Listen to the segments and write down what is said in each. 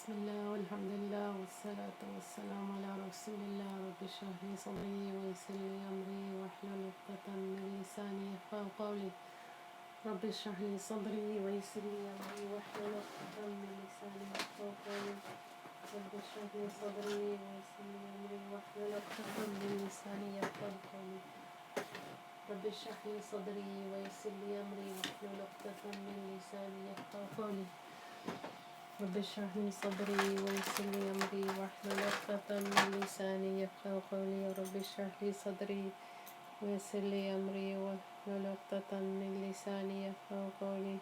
بسم الله والحمد لله والصلاة والسلام على رسول الله. رب اشرح لي صدري ويسر لي أمري واحلل عقدة من لساني يفقهوا قولي. رب اشرح لي صدري ويسر لي أمري واحلل عقدة من لساني يفقهوا قولي. رب اشرح لي صدري ويسر لي أمري واحلل عقدة من لساني يفقهوا قولي. رب اشرح لي صدري ويسر لي أمري واحلل عقدة من لساني يفقهوا قولي. رب اشرح لي صدري ويسر لي أمري واحلل عقدة من لساني يفقهوا قولي. رب اشرح لي صدري ويسر لي أمري واحلل عقدة من لساني يفقهوا قولي.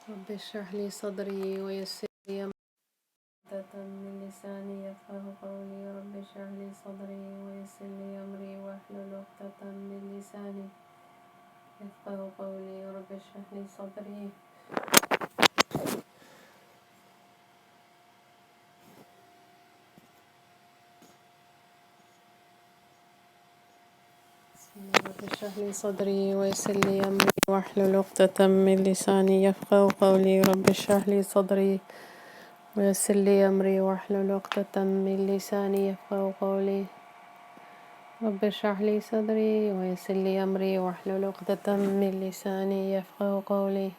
رب اشرح لي صدري ويسر لي أمري عقدة من لساني يفقهوا قولي. رب اشرح لي صدري ويسر لي أمري واحلل عقدة من لساني يفقهوا قولي. رب اشرح لي صدري. رب اشرح لي صدري ويسر لي أمري واحلل عقدة من لساني يفقهوا قولي. رب اشرح لي صدري ويسر لي أمري واحلل عقدة من لساني يفقهوا قولي. رب اشرح لي صدري ويسر لي أمري واحلل عقدة من لساني يفقهوا قولي.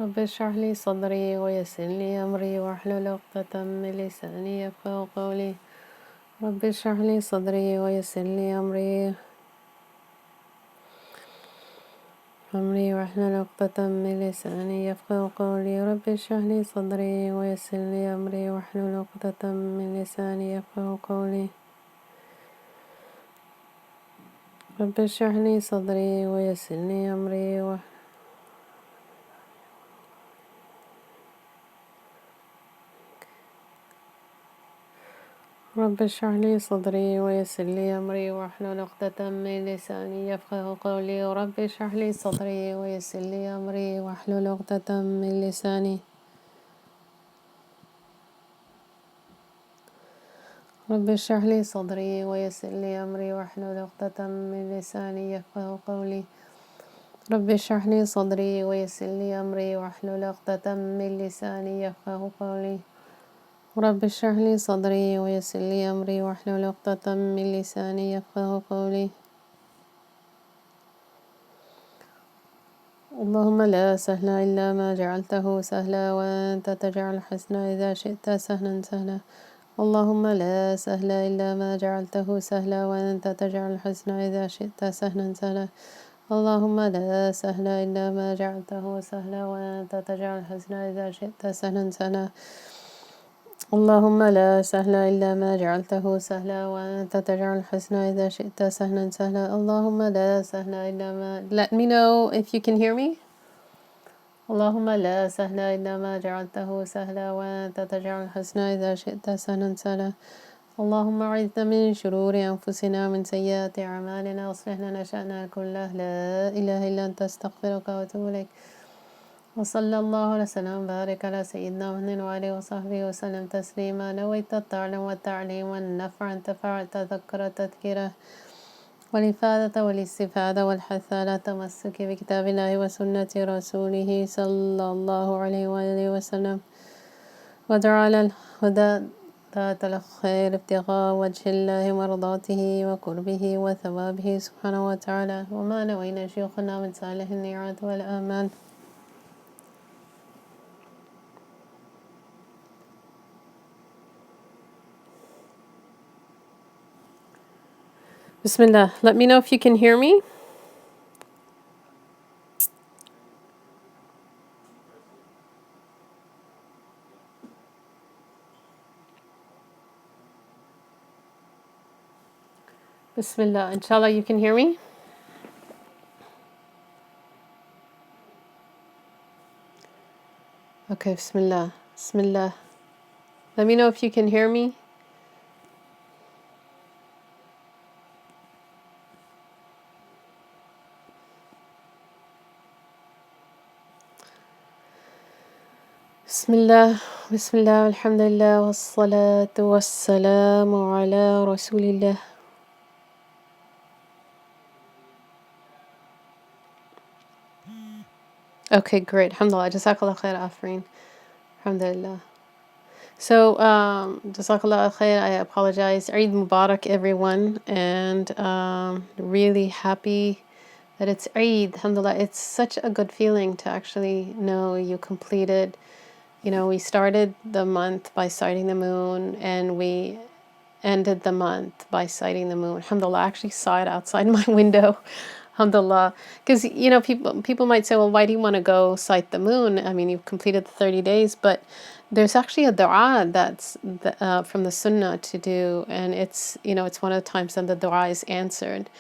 رب اشرح لي صدري ويسر لي أمري واحلل عقدة من لساني يفقهوا قولي. رب اشرح لي صدري ويسر لي أمري واحلل عقدة من لساني يفقهوا قولي. رب اشرح لي صدري ويسر لي أمري واحلل عقدة من لساني يفقهوا قولي. رب اشرح لي صدري ويسر لي أمري رب اشرح لي صدري ويسر لي أمري واحلل عقدة من لساني يفقهوا قولي. رب اشرح لي صدري ويسر لي أمري واحلل عقدة من لساني. رب اشرح لي صدري ويسر لي أمري واحلل عقدة من لساني يفقهوا قولي. رب اشرح لي صدري ويسر لي أمري واحلل عقدة من لساني يفقهوا قولي. رب اشرح لي صدري ويسر لي أمري واحلل عقدة من لساني يفقهوا قولي. اللهم لا سهل إلا ما جعلته سهلا وأنت تجعل الحزن إذا شئت سهلا سهلا. اللهم لا سهل إلا ما جعلته سهلا وأنت تجعل الحزن إذا شئت سهلا سهلا. اللهم لا سهل إلا ما جعلته سهلا وأنت تجعل الحزن إذا شئت سهلا سهلا. اللهم لا سهل إلا ما جعلته سهلا وأنت تجعل الحزن إذا شئت سهلا سهلا. اللهم لا سهل إلا ما. Let me know if you can hear me. اللهم لا سهل إلا ما جعلته سهلا وأنت تجعل الحزن إذا شئت سهلا سهلا. اللهم أعذنا من شرور أنفسنا ومن سيئات أعمالنا واصلح لنا شأننا كله. لا إله إلا أنت أستغفرك وأتوب إليك. وصلى الله وسلم وبارك على سيدنا محمد وآله وصحبه وسلم تسليما. نويت التعلم والتعليم والنفع انتفع التذكر التذكرة والإفادة والاستفادة والحث على تمسك بكتاب الله وسنة رسوله صلى الله عليه وآله وسلم ودعا على الهدى ذات الخير ابتغاء وجه الله مرضاته وقربه وثوابه سبحانه وتعالى. وما نوينا شيوخنا من صالح النيات والآمال. Bismillah. Let me know if you can hear me. Bismillah. Inshallah, you can hear me. Okay, Bismillah. Bismillah. Let me know if you can hear me. Bismillah. Bismillah. Alhamdulillah. Wassalatu wassalamu ala Rasulillah. Okay, great. Alhamdulillah. Jazakallah khair, Afreen. Alhamdulillah. So, Jazakallah khair. I apologize. Eid Mubarak, everyone. And really happy that it's Eid. Alhamdulillah. It's such a good feeling to actually know you completed. You know, we started the month by sighting the moon, and we ended the month by sighting the moon. Alhamdulillah, I actually saw it outside my window. Alhamdulillah. Because, you know, people might say, well, why do you want to go sight the moon? I mean, you've completed the 30 days, but there's actually a dua that's from the sunnah to do. And it's, you know, it's one of the times that the dua is answered.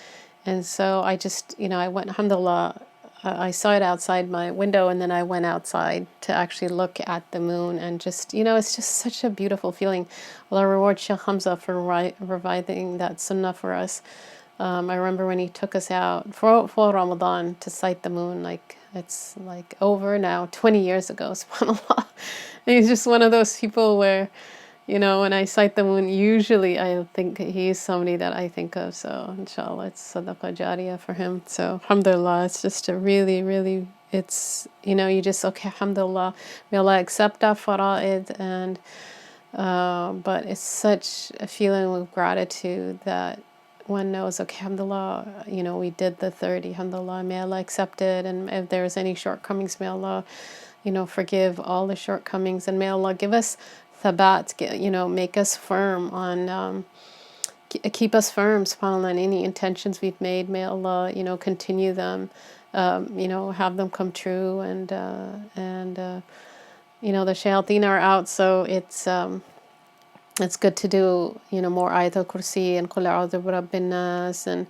And so I just, you know, I went, alhamdulillah, I saw it outside my window, and then I went outside to actually look at the moon, and just, you know, it's just such a beautiful feeling. Allah reward Sheikh Hamza for reviving that sunnah for us. I remember when he took us out for Ramadan to sight the moon, like it's like over now, 20 years ago, subhanAllah. And he's just one of those people where, you know, when I sight the moon, usually I think he's somebody that I think of. So, inshallah, it's sadaqah jariyah for him. So, alhamdulillah, it's just a really, really, it's, you know, you just, okay, alhamdulillah, may Allah accept our fara'id. And, but it's such a feeling of gratitude that one knows, okay, alhamdulillah, you know, we did the 30, alhamdulillah, may Allah accept it. And if there's any shortcomings, may Allah, you know, forgive all the shortcomings, and may Allah give us thabat, you know, make us firm on, keep us firm, subhanAllah, on any intentions we've made. May Allah, you know, continue them, you know, have them come true. And you know, the shayateen are out, so it's good to do, you know, more Ayatul Kursi and Qul A'udhu bi Rabbin Nas, and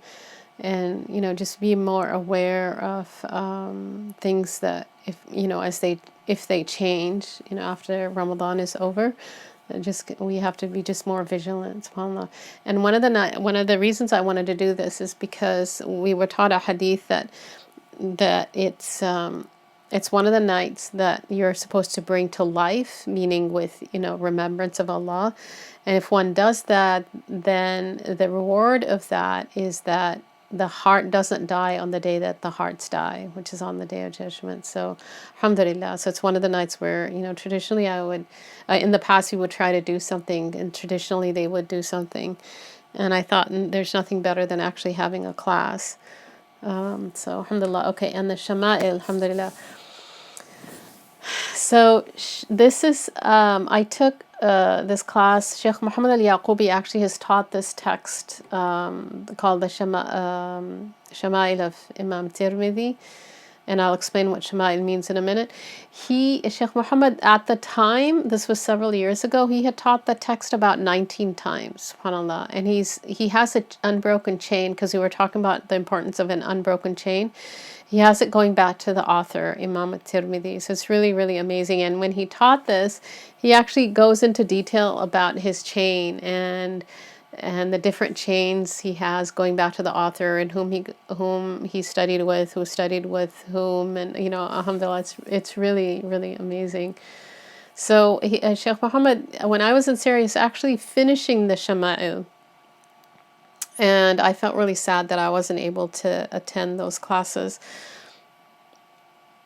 you know, just be more aware of things that, if you know, if they change, you know, after Ramadan is over, just we have to be just more vigilant, subhanAllah. And one of the reasons I wanted to do this is because we were taught a hadith that it's one of the nights that you're supposed to bring to life, meaning with, you know, remembrance of Allah. And if one does that, then the reward of that is that the heart doesn't die on the day that the hearts die, which is on the Day of Judgment. So, alhamdulillah. So it's one of the nights where, you know, traditionally I would, in the past we would try to do something, and traditionally they would do something. And I thought, there's nothing better than actually having a class. So, alhamdulillah. Okay, and the Shama'il, alhamdulillah. So this is, I took this class. Sheikh Muhammad al-Yaqubi actually has taught this text called the Shama'il of Imam Tirmidhi. And I'll explain what Shama'il means in a minute. Sheikh Muhammad, at the time, this was several years ago, he had taught the text about 19 times, subhanAllah. And he has an unbroken chain, because we were talking about the importance of an unbroken chain. He has it going back to the author, Imam Tirmidhi. So it's really, really amazing. And when he taught this, he actually goes into detail about his chain and the different chains he has going back to the author, and whom he studied with, who studied with whom, and you know, alhamdulillah, it's really, really amazing. So Sheikh Muhammad, when I was in Syria, is actually finishing the Shama'il, and I felt really sad that I wasn't able to attend those classes.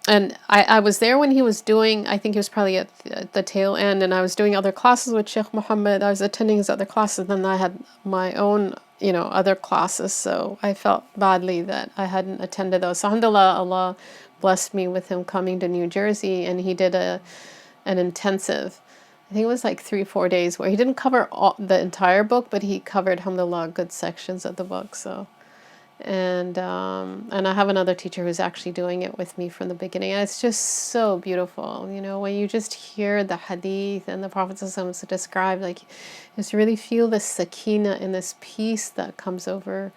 And I was there when he was doing, I think he was probably at the tail end, and I was doing other classes with Sheikh Muhammad. I was attending his other classes, then I had my own, you know, other classes. So I felt badly that I hadn't attended those. So alhamdulillah, Allah blessed me with him coming to New Jersey, and he did an intensive, I think it was like 3-4 days, where he didn't cover the entire book, but he covered, alhamdulillah, good sections of the book. So. And I have another teacher who's actually doing it with me from the beginning. And it's just so beautiful, you know, when you just hear the hadith and the Prophet described, like, just really feel this sakina and this peace that comes over,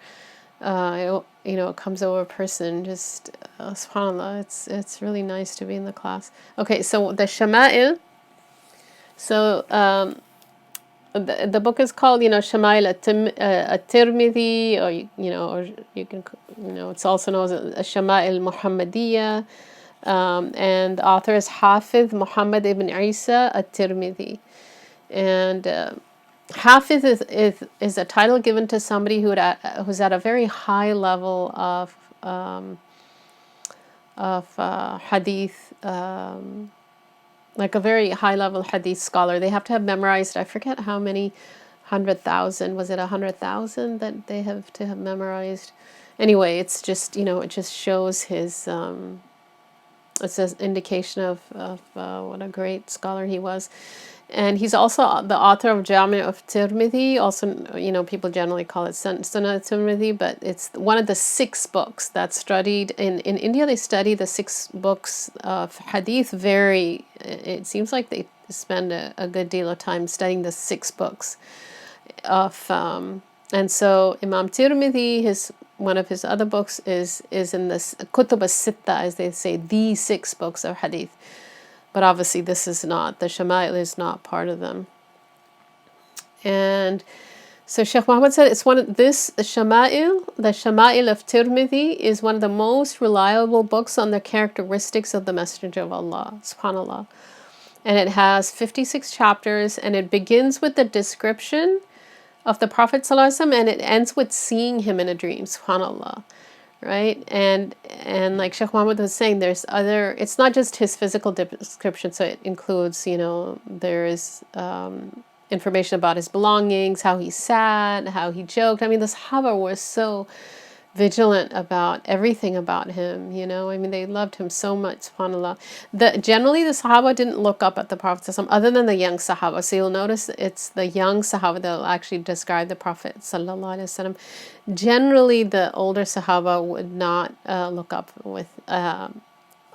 you know, it comes over a person. Just subhanAllah, it's really nice to be in the class. Okay, so the Shama'il. So the book is called, you know, Shamail at-Tirmidhi, or you know, or you can, you know, it's also known as Shamail Muhammadiyyah, and the author is Hafiz Muhammad ibn Isa at-Tirmidhi. And Hafiz is a title given to somebody who's at a very high level of hadith, like a very high level hadith scholar. They have to have memorized, I forget how many 100,000, was it 100,000 that they have to have memorized? Anyway, it's just, it just shows his, it's an indication of what a great scholar he was. And he's also the author of Jami' of Tirmidhi. Also, people generally call it Sunnah Tirmidhi, but it's one of the 6 books that's studied. In India, they study the 6 books of hadith it seems like they spend a good deal of time studying the 6 books of, and so Imam Tirmidhi, one of his other books is in this Kutub as-Sitta, as they say, the 6 books of hadith. But obviously this is not, the Shamail is not part of them. And so Sheikh Muhammad said it's the Shamail of Tirmidhi is one of the most reliable books on the characteristics of the Messenger of Allah, subhanAllah. And it has 56 chapters, and it begins with the description of the Prophet ﷺ, and it ends with seeing him in a dream, subhanAllah. Right? And like Sheikh Muhammad was saying, it's not just his physical description, so it includes, there is information about his belongings, how he sat, how he joked. I mean, the Sahaba were so vigilant about everything about him, I mean, they loved him so much, subhanAllah. Generally, the Sahaba didn't look up at the Prophet other than the young Sahaba. So you'll notice it's the young Sahaba that will actually describe the Prophet sallallahu alaihi wasallam. Generally, the older Sahaba would not look up or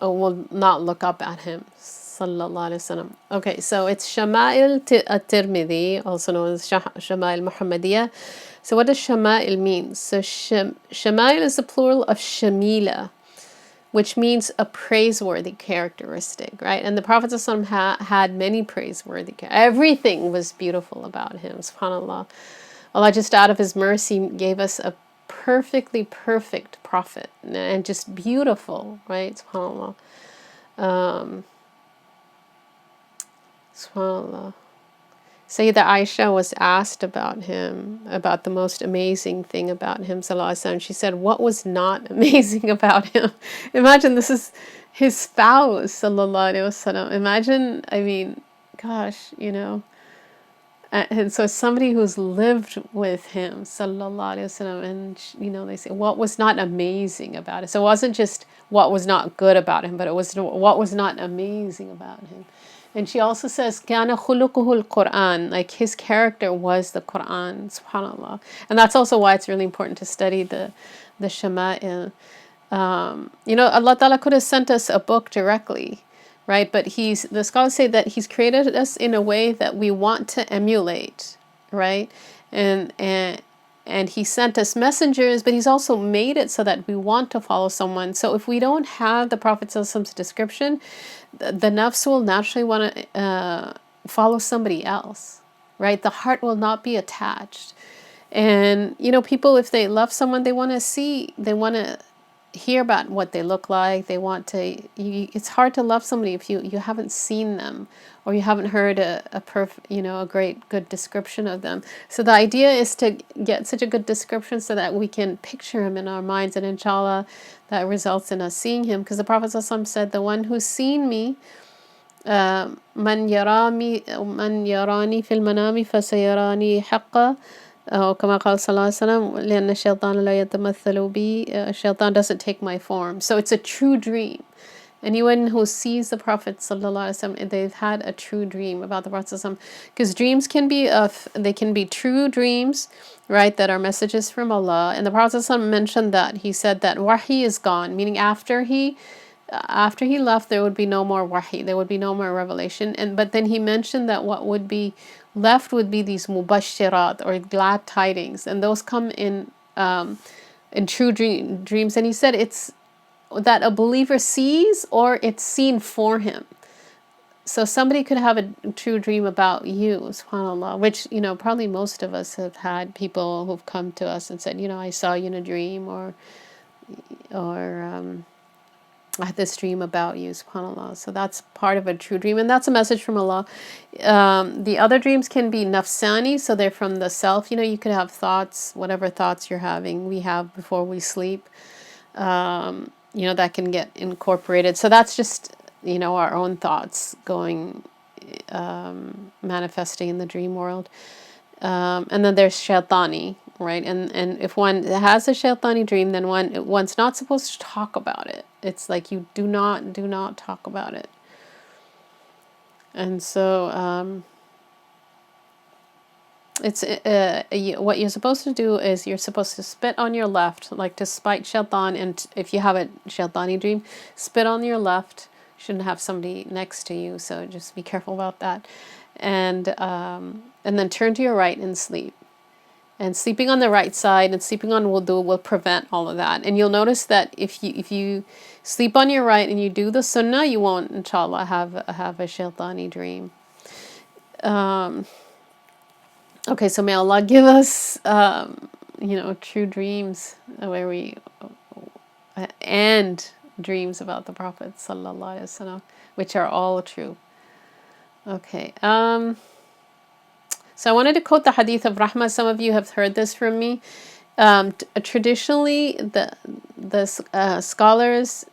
will not look up at him, sallallahu alaihi wasallam. Okay, so it's Shamail at-Tirmidhi, also known as Shamail Muhammadiyyah. So what does Shama'il mean? So Shama'il is the plural of Shamila, which means a praiseworthy characteristic, right? And the Prophet ﷺ had many praiseworthy everything was beautiful about him, subhanAllah. Allah just out of his mercy gave us a perfectly perfect prophet, and just beautiful, right? SubhanAllah. SubhanAllah. Sayyidah Aisha was asked about him, about the most amazing thing about him, sallallahu alaihi wasallam. She said, what was not amazing about him? Imagine this is his spouse, sallallahu alaihi wasallam. Imagine, I mean, gosh, and so somebody who's lived with him, sallallahu alaihi wasallam, and they say, what was not amazing about it? So it wasn't just what was not good about him, but it was what was not amazing about him. And she also says, "Kana khuluquhu al-Quran," like his character was the Quran, subhanAllah. And that's also why it's really important to study the Shama'il. Allah Ta'ala could have sent us a book directly, right? But the scholars say that he's created us in a way that we want to emulate, right? And he sent us messengers, but he's also made it so that we want to follow someone. So if we don't have the Prophet's description, the nafs will naturally want to follow somebody else, right? The heart will not be attached. And, people, if they love someone, they want to hear about what they look like. They want to, it's hard to love somebody if you haven't seen them, or you haven't heard a great, good description of them. So the idea is to get such a good description so that we can picture him in our minds, and inshallah, that results in us seeing him. Because the Prophet ﷺ said, the one who's seen me, man yarani fil manami fasayarani haqqa. أو كما قال صلى الله عليه وسلم لأن الشيطان لا يتمثل بي. Shaitan doesn't take my form. So it's a true dream. Anyone who sees the Prophet sallallahu alaihi wasallam, they've had a true dream about the Prophet sallallahu alaihi wasallam. Because dreams can be true dreams, right, that are messages from Allah. And the Prophet sallallahu alaihi wasallam mentioned that. He said that wahi is gone, meaning after he left, there would be no more wahi, there would be no more revelation. But then he mentioned that what would be left would be these mubashirat, or glad tidings, and those come in true dreams. And he said it's that a believer sees, or it's seen for him. So somebody could have a true dream about you, subhanAllah, which, probably most of us have had people who've come to us and said, I saw you in a dream, or I had this dream about you, subhanAllah. So that's part of a true dream, and that's a message from Allah. The other dreams can be nafsani, so they're from the self. You could have thoughts, whatever thoughts you're having, we have before we sleep. that can get incorporated. So that's just, our own thoughts going, manifesting in the dream world. And then there's shaitani, right? And if one has a shaitani dream, then one's not supposed to talk about it. It's like you do not talk about it. And so it's what you're supposed to do is you're supposed to spit on your left, like to spite shaitan. And if you have a shaitani dream, spit on your left. You shouldn't have somebody next to you, so just be careful about that. And then turn to your right and sleep. And sleeping on the right side and sleeping on wudu will prevent all of that. And you'll notice that if you sleep on your right and you do the sunnah, you won't, inshallah, have a shaitani dream. Okay, so may Allah give us, true dreams where we and dreams about the Prophet sallallahu alaihi wasallam, which are all true. Okay. So I wanted to quote the hadith of Rahmah. Some of you have heard this from me. Traditionally, the scholars,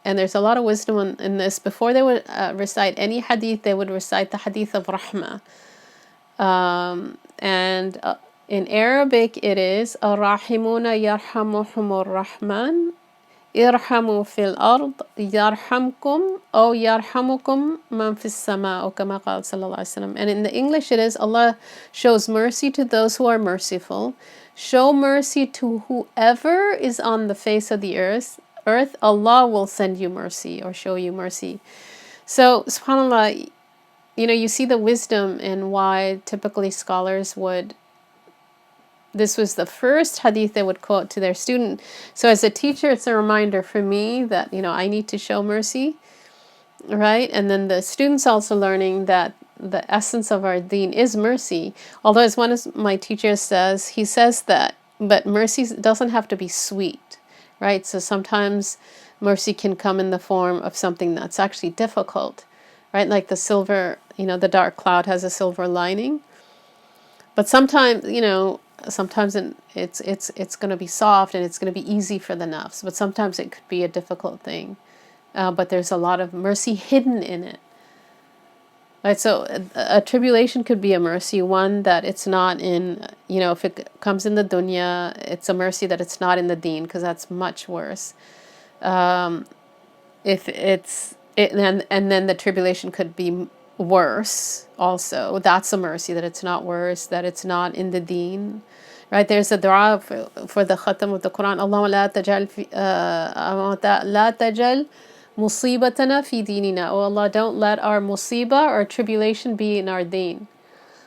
and there's a lot of wisdom in this, before they would recite any hadith, they would recite the hadith of Rahmah. And in Arabic it is Ar-Rahimuna yarhamuhumur Rahman irhamu fil ard yarhamkum o yarhamukum man fis sama, or kama qala sallallahu alaihi wasallam. And in the English it is Allah shows mercy to those who are merciful, show mercy to whoever is on the face of the earth, Allah will send you mercy or show you mercy. So subhanallah, you see the wisdom in why typically scholars would, this was the first hadith they would quote to their student. So as a teacher, it's a reminder for me that, I need to show mercy, right? And then the students also learning that the essence of our deen is mercy. Although as one of my teachers says, he says that, but mercy doesn't have to be sweet, right? So sometimes mercy can come in the form of something that's actually difficult, right? Like the silver, the dark cloud has a silver lining. But sometimes, sometimes it's going to be soft and it's going to be easy for the nafs. But sometimes it could be a difficult thing. But there's a lot of mercy hidden in it. Right? So a tribulation could be a mercy, one that it's not in, if it comes in the dunya, it's a mercy that it's not in the deen, because that's much worse. If it's, and then the tribulation could be worse also. That's a mercy, that it's not worse, that it's not in the deen. Right? There's a dua for the khatam of the Quran. Allahumma la tajal musibatana fi dinina. Oh Allah, don't let our musibah or tribulation be in our deen.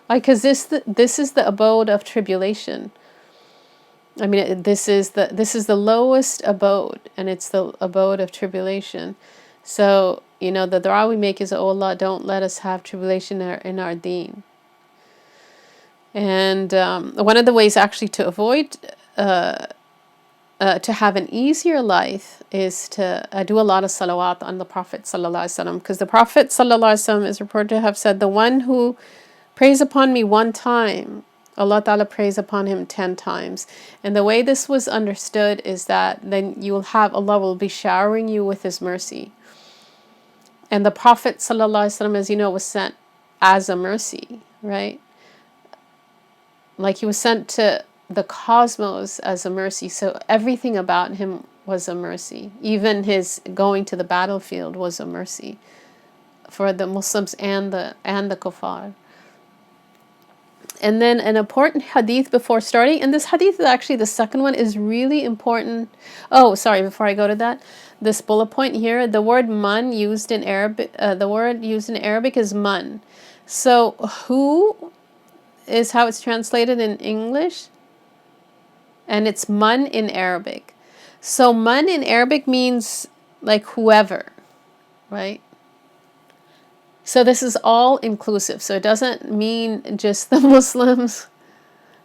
Because this is the abode of tribulation. I mean, this is the lowest abode, and it's the abode of tribulation. So, the dua we make is, oh Allah, don't let us have tribulation in our deen. And one of the ways actually to avoid, to have an easier life is to do a lot of salawat on the Prophet sallallahu alaihi wasallam, because the Prophet sallallahu alaihi wasallam is reported to have said, the one who prays upon me one time, Allah Ta'ala prays upon him 10 times. And the way this was understood is that then Allah will be showering you with His mercy. And the Prophet sallallahu alaihi wasallam, as you know, was sent as a mercy, right? Like he was sent to the cosmos as a mercy. So everything about him was a mercy. Even his going to the battlefield was a mercy for the Muslims and the kuffar. And then an important hadith before starting, and this hadith is actually the second one, is really important. Oh, sorry, before I go to that, this bullet point here, the word man used in Arabic, is man. So who is how it's translated in English, and it's man in Arabic. So man in Arabic means like whoever, right? So this is all inclusive. So it doesn't mean just the Muslims,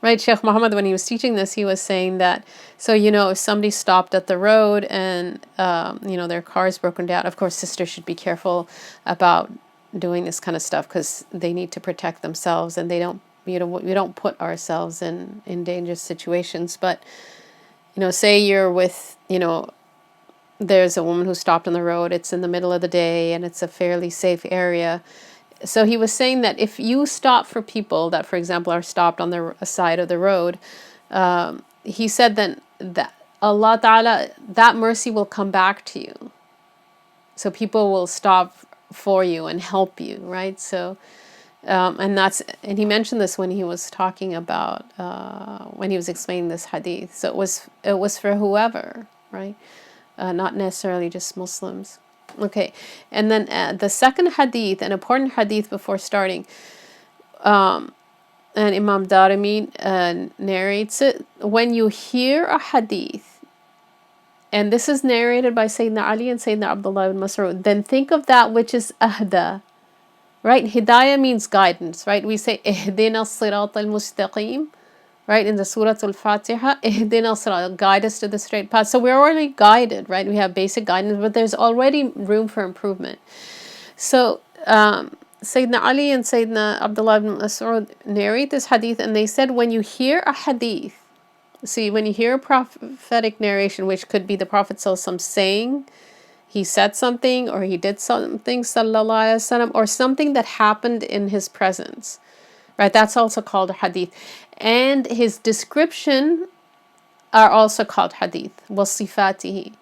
right? Sheikh Muhammad, when he was teaching this, he was saying that, so, if somebody stopped at the road and, their car is broken down, of course, sisters should be careful about doing this kind of stuff, because they need to protect themselves, and they don't, we don't put ourselves in dangerous situations. But, say you're with, there's a woman who stopped on the road. It's in the middle of the day and it's a fairly safe area. So he was saying that if you stop for people that, for example, are stopped on the side of the road, he said then that Allah Ta'ala, that mercy will come back to you. So people will stop for you and help you, right? So, and he mentioned this when he was talking about, when he was explaining this hadith. So it was for whoever, right? Not necessarily just Muslims. Okay, and then the second hadith, an important hadith before starting, and Imam Darimi narrates it. When you hear a hadith, and this is narrated by Sayyidina Ali and Sayyidina Abdullah ibn Mas'ud, then think of that which is ahda, right? Hidayah means guidance, right? We say ihdina as-sirat al-mustaqim, right? In the Surah Al-Fatiha, ihdina as-sirat, guide us to the straight path. So we're already guided, right? We have basic guidance, but there's already room for improvement. So Sayyidina Ali and Sayyidina Abdullah ibn Mas'ud narrate this hadith, and they said when you hear a hadith, see, when you hear a prophetic narration, which could be the Prophet ﷺ saying, he said something or he did something, sallallahu alaihi wasallam, or something that happened in his presence, right? That's also called a hadith. And his description are also called hadith, wasifatihi.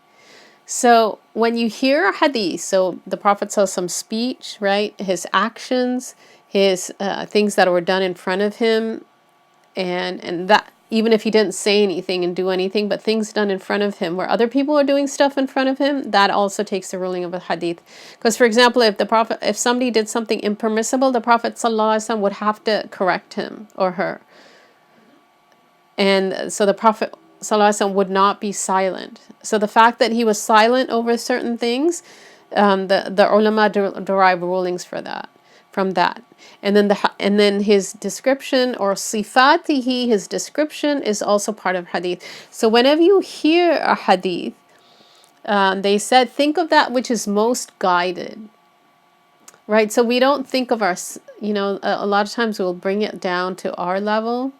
So when you hear a hadith, so the Prophet ﷺ speech, right? His actions, his things that were done in front of him, and that, even if he didn't say anything and do anything, but things done in front of him where other people are doing stuff in front of him, that also takes the ruling of a hadith. Because, for example, if somebody did something impermissible, the Prophet ﷺ would have to correct him or her. And so the Prophet ﷺ would not be silent. So the fact that he was silent over certain things, the ulama derive rulings for that, from that. And then his description, or sifatihi, his description, is also part of hadith. So whenever you hear a hadith, they said, think of that which is most guided, right? So we don't think of a lot of times we'll bring it down to our level.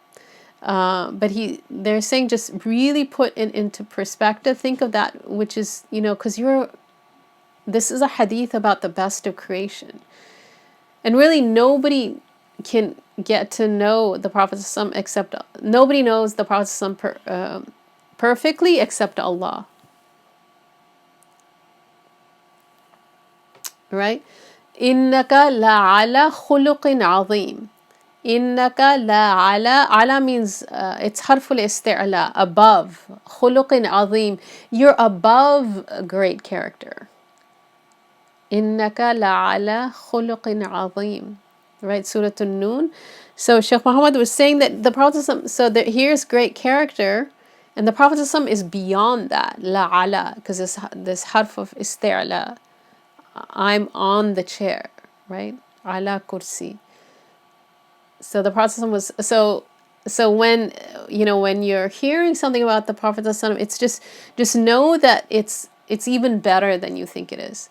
But they're saying just really put it into perspective. Think of that which is, because this is a hadith about the best of creation. And really nobody can get to know the Prophet except, nobody knows the Prophet perfectly except Allah. Right? Innaka la ala khuluqin azim. Innaka la ala means it's harful isti'la, above. Khuluqin azim, you're above a great character. Innaka la ala khuluqin azim, right? Surah An-Nun. So Shaykh Muhammad was saying that the Prophet, so that here's great character, and the Prophet is beyond that, la ala, because this harf of isti'la, I'm on the chair, right? Ala kursi. So the Prophet was so when when you're hearing something about the Prophet, it's just know that it's even better than you think it is.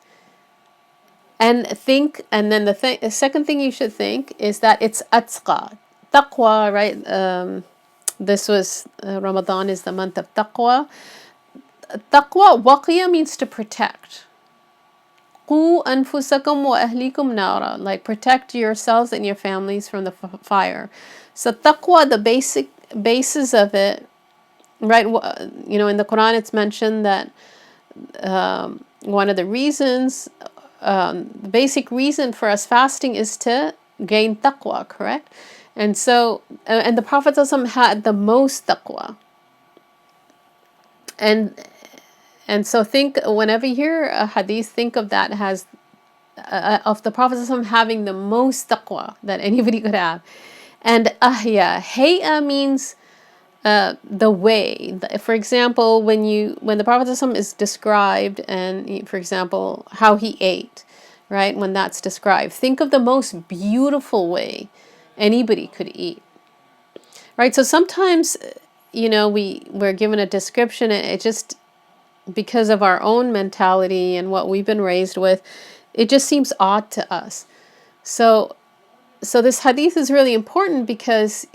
And then the second thing you should think is that it's atqa, taqwa, right? This was Ramadan is the month of taqwa. Taqwa, waqiya means to protect. Qu anfusakum wa ahlikum nara, like protect yourselves and your families from the fire. So taqwa, the basis of it, right? In the Quran it's mentioned that one of the reasons, the basic reason for us fasting is to gain taqwa, correct? And so, and the Prophet had the most taqwa. And so think, whenever you hear a hadith, think of that as of the Prophet having the most taqwa that anybody could have. And hay'a means the way. For example, when the Prophet is described, and for example, how he ate, right? When that's described, think of the most beautiful way anybody could eat, right? So sometimes, we're given a description, and it just, because of our own mentality and what we've been raised with, it just seems odd to us. So this hadith is really important because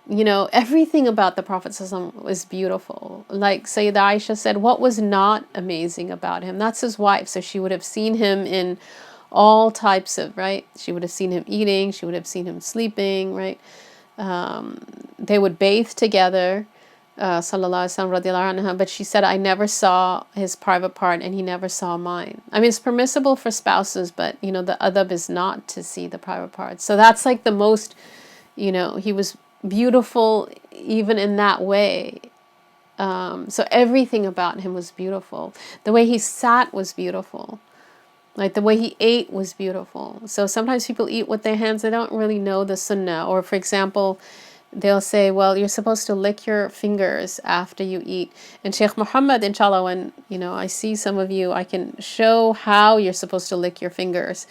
you know, everything about the Prophet ﷺ was beautiful. Like Sayyidah Aisha said, what was not amazing about him? That's his wife. So she would have seen him in all types of, right? She would have seen him eating. She would have seen him sleeping, right? They would bathe together, sallallahu alaihi wasallam radiallahu anha, but she said, I never saw his private part and he never saw mine. I mean, it's permissible for spouses, but, you know, the adab is not to see the private parts. So that's like the most, you know, he was beautiful even in that way. So everything about him was beautiful. The way he sat was beautiful. Like the way he ate was beautiful. So sometimes people eat with their hands. They don't really know the sunnah. Or for example, they'll say, well, you're supposed to lick your fingers after you eat. And Sheikh Muhammad, inshallah, when, you know, I see some of you, I can show how you're supposed to lick your fingers.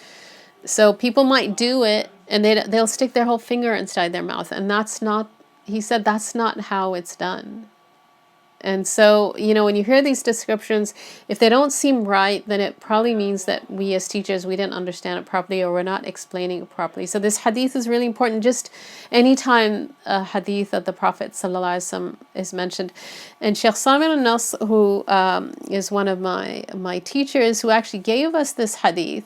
So people might do it and they'll stick their whole finger inside their mouth. And that's not, he said, that's not how it's done. And so, you know, when you hear these descriptions, if they don't seem right, then it probably means that we as teachers, we didn't understand it properly or we're not explaining it properly. So this hadith is really important. Just anytime a hadith of the Prophet ﷺ is mentioned. And Sheikh Samir al-Nas, who is one of my teachers, who actually gave us this hadith,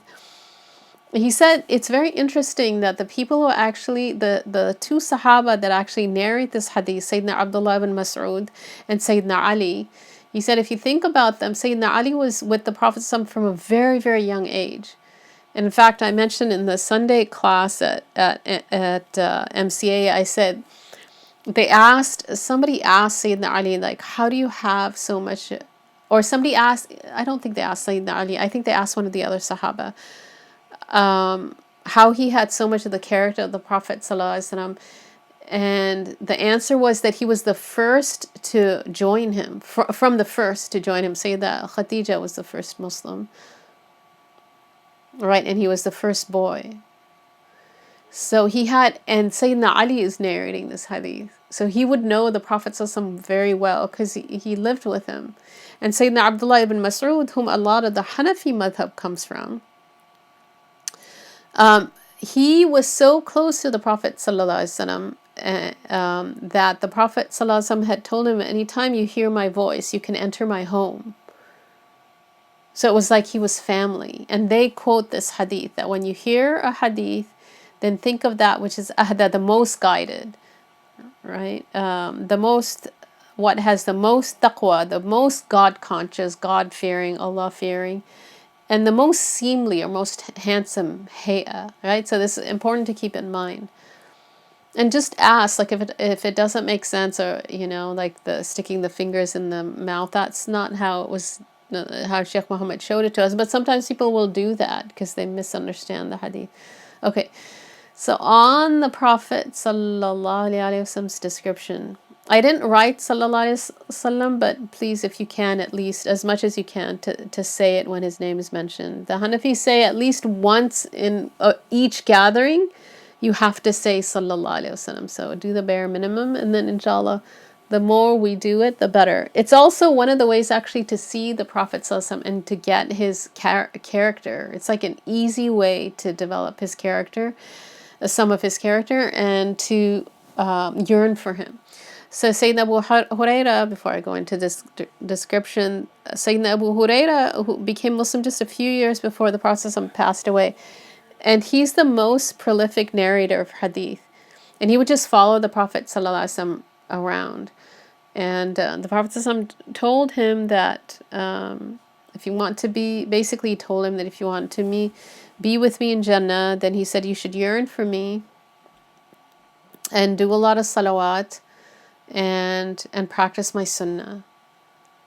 he said it's very interesting that the people who actually, the two Sahaba that actually narrate this hadith, Sayyidina Abdullah ibn Mas'ud and Sayyidina Ali, he said if you think about them, Sayyidina Ali was with the Prophet from a very, very young age. And in fact, I mentioned in the Sunday class at MCA, I said, somebody asked Sayyidina Ali, like, how do you have so much, or somebody asked, I don't think they asked Sayyidina Ali, I think they asked one of the other Sahaba, how he had so much of the character of the Prophet ﷺ, and the answer was that he was the first to join him, from the first to join him. Sayyidah Khadija was the first Muslim, right, and he was the first boy. So he had, and Sayyidina Ali is narrating this hadith, so he would know the Prophet ﷺ very well because he lived with him. And Sayyidina Abdullah ibn Mas'ud, whom a lot of the Hanafi madhab comes from, he was so close to the Prophet ﷺ that the Prophet ﷺ had told him, anytime you hear my voice, you can enter my home. So it was like he was family. And they quote this hadith, that when you hear a hadith, then think of that which is ahda, the most guided, right? What has the most taqwa, the most God-conscious, God-fearing, Allah-fearing, and the most seemly or most handsome hay'ah, right? So this is important to keep in mind. And just ask, like if it doesn't make sense, or, you know, like the sticking the fingers in the mouth, that's not how it was, how Sheikh Muhammad showed it to us. But sometimes people will do that because they misunderstand the hadith. Okay, so on the Prophet sallallahu alaihi wasallam's description, I didn't write sallallahu alaihi wasallam, but please, if you can, at least as much as you can to say it when his name is mentioned. The Hanafis say at least once in each gathering, you have to say sallallahu alaihi wasallam. So do the bare minimum, and then inshallah, the more we do it, the better. It's also one of the ways actually to see the Prophet sallallahu alaihi wasallam and to get his character. It's like an easy way to develop his character, some of his character, and to yearn for him. So Sayyidina Abu Huraira, before I go into this description, Sayyidina Abu Huraira, who became Muslim just a few years before the Prophet passed away, and he's the most prolific narrator of hadith, and he would just follow the Prophet ﷺ around, and the Prophet ﷺ told him that if you want to be, basically told him that if you want to be with me in Jannah, then he said you should yearn for me and do a lot of salawat, and practice my sunnah.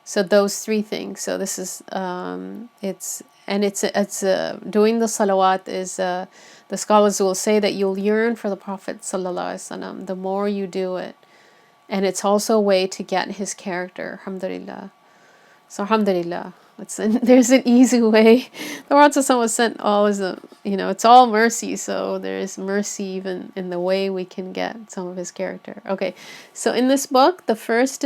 So those three things. So this is doing the salawat is the scholars will say that you'll yearn for the Prophet ﷺ the more you do it, and it's also a way to get his character. Alhamdulillah. So alhamdulillah, there's an easy way. The Prophet was sent always, it's all mercy. So there's mercy even in the way we can get some of his character. Okay, so in this book, the first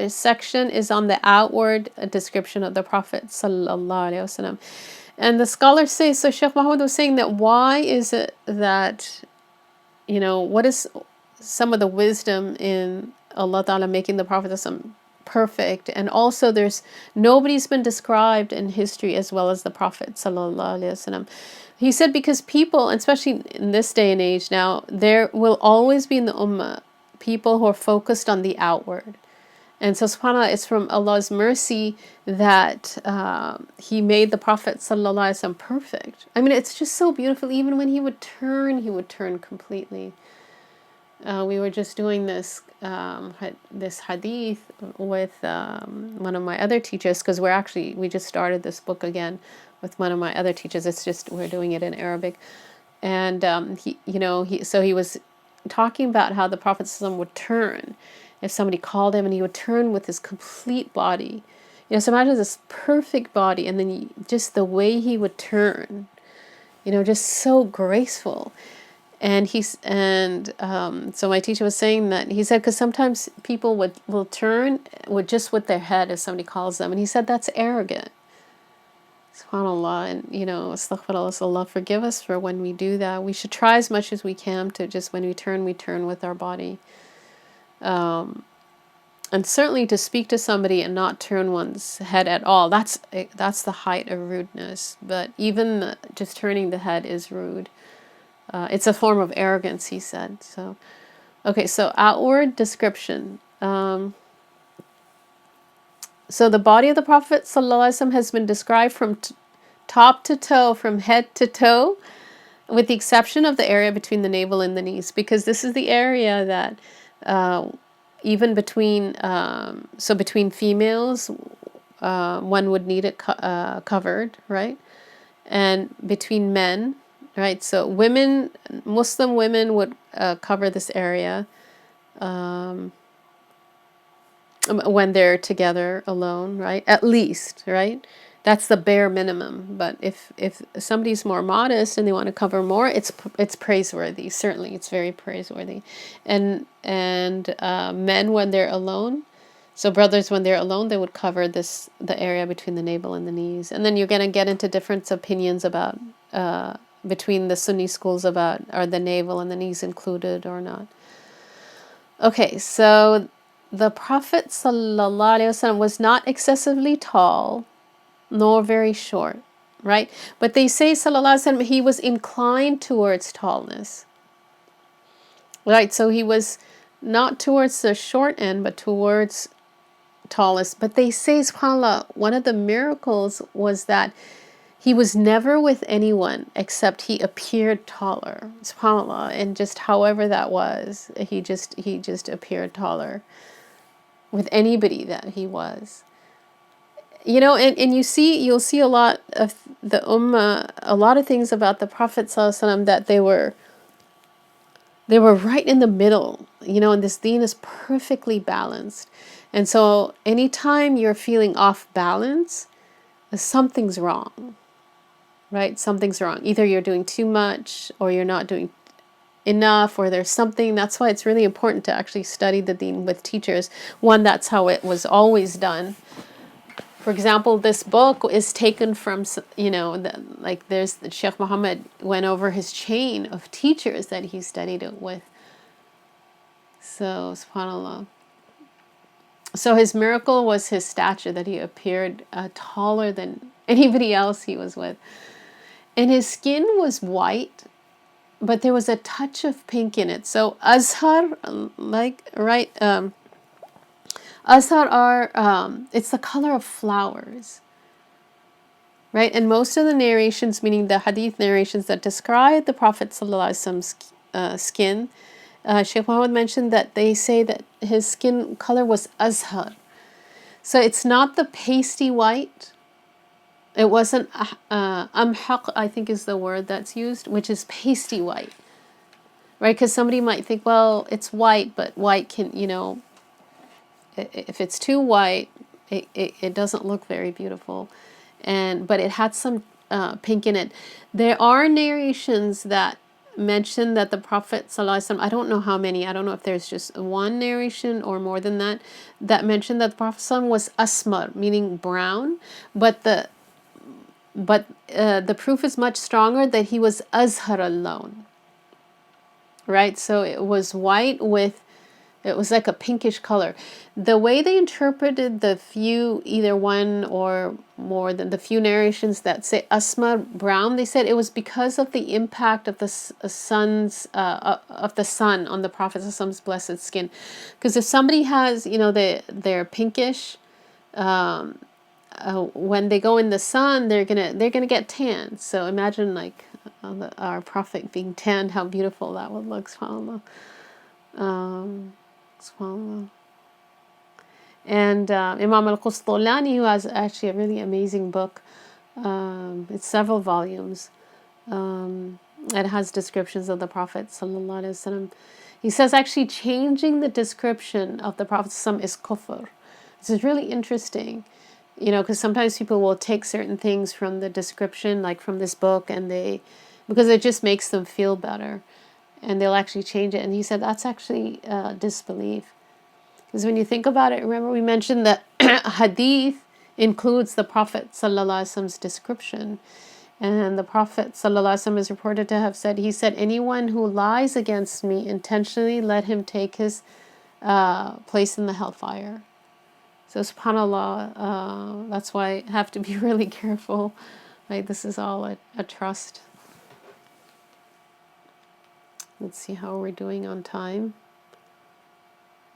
section is on the outward description of the Prophet sallallahu alaihi wasallam, and the scholars say, so Sheikh Muhammad was saying that why is it that, what is some of the wisdom in Allah Ta'ala making the Prophet perfect. And also there's nobody's been described in history as well as the Prophet Sallallahu Alaihi Wasallam. He said because people, especially in this day and age now, there will always be in the Ummah people who are focused on the outward. And so subhanAllah, it's from Allah's mercy that He made the Prophet Sallallahu Alaihi Wasallam perfect. I mean, it's just so beautiful. Even when he would turn completely. We were just doing this hadith with one of my other teachers, because we just started this book again with one of my other teachers. It's just we're doing it in Arabic, and he was talking about how the Prophet ﷺ would turn if somebody called him, and he would turn with his complete body. So imagine this perfect body, and then just the way he would turn, just so graceful. And so my teacher was saying that, he said, because sometimes people will turn with their head if somebody calls them, and he said that's arrogant. SubhanAllah, and astaghfirullah, Allah forgive us for when we do that. We should try as much as we can to just, when we turn with our body. And certainly to speak to somebody and not turn one's head at all, that's the height of rudeness. But even just turning the head is rude. It's a form of arrogance, he said. So, okay, so outward description. So the body of the Prophet ﷺ has been described from top to toe, from head to toe, with the exception of the area between the navel and the knees, because this is the area that even between between females, one would need it covered, right? And between men, right? So women, Muslim women would cover this area when they're together alone, right? At least, right? That's the bare minimum. But if somebody's more modest and they want to cover more, it's praiseworthy. Certainly, it's very praiseworthy. And men, when they're alone, so brothers, when they're alone, they would cover the area between the navel and the knees. And then you're going to get into different opinions about between the Sunni schools about are the navel and the knees included or not. Okay, so the Prophet Sallallahu Alaihi Wasallam was not excessively tall, nor very short, right? But they say Sallallahu Alaihi Wasallam, he was inclined towards tallness, right? So he was not towards the short end, but towards tallest. But they say, subhanAllah, one of the miracles was that he was never with anyone except he appeared taller, subhanAllah, and just however that was, he just appeared taller with anybody that he was. And you'll see a lot of the Ummah, a lot of things about the Prophet ﷺ that they were right in the middle, and this deen is perfectly balanced. And so anytime you're feeling off balance, something's wrong, right? Something's wrong. Either you're doing too much or you're not doing enough, or there's something. That's why it's really important to actually study the deen with teachers. One, that's how it was always done. For example, this book is taken from, there's Sheikh Muhammad went over his chain of teachers that he studied it with. So, subhanAllah. So his miracle was his stature, that he appeared taller than anybody else he was with. And his skin was white, but there was a touch of pink in it. So Azhar, Azhar are, it's the color of flowers, right? And most of the narrations, meaning the hadith narrations that describe the Prophet ﷺ's skin, Sheikh Muhammad mentioned that they say that his skin color was Azhar. So it's not the pasty white. It wasn't amhaq, I think is the word that's used, which is pasty white, right? Because somebody might think, well, it's white, but white can, if it's too white, it doesn't look very beautiful. But it had some pink in it. There are narrations that mention that the Prophet ﷺ, I don't know how many, I don't know if there's just one narration or more than that, that mentioned that the Prophet ﷺ was asmar, meaning brown, but the proof is much stronger that he was azhar al-lawn, right? So it was white with, it was like a pinkish color. The way they interpreted the few, either one or more than the few narrations that say asma brown, they said it was because of the impact of the sun's of the sun on the Prophet's blessed skin. Because if somebody has, they're pinkish, when they go in the sun, they're gonna get tan. So imagine like our Prophet being tanned, how beautiful that would look. SubhanAllah. SubhanAllah. And Imam al-Qustulani, who has actually a really amazing book, it's several volumes. It has descriptions of the Prophet sallallahu alaihi wasallam. He says actually changing the description of the Prophet sallallahu is kufr. This is really interesting, because sometimes people will take certain things from the description, like from this book, and because it just makes them feel better, and they'll actually change it. And he said that's actually disbelief. Because when you think about it, remember we mentioned that hadith includes the Prophet ﷺ's description. And the Prophet ﷺ is reported to have said, he said, anyone who lies against me intentionally, let him take his place in the hellfire. So subhanAllah, that's why I have to be really careful. Like this is all a trust. Let's see how we're doing on time.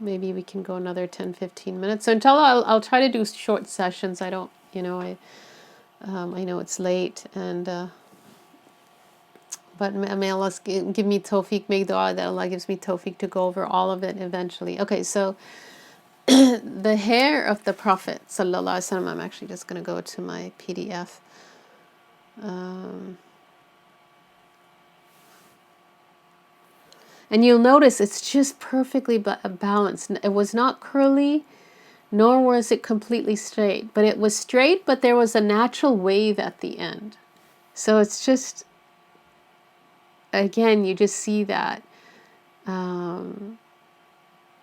Maybe we can go another 10-15 minutes. So inshallah, I'll try to do short sessions. I don't, I know it's late, and but may Allah give me tawfiq, make dua that Allah gives me tawfiq to go over all of it eventually. Okay, so the hair of the Prophet sallallahu alaihi wasallam. I'm actually just going to go to my PDF. And you'll notice it's just perfectly balanced. It was not curly, nor was it completely straight. But it was straight, but there was a natural wave at the end. So it's just, again, you just see that,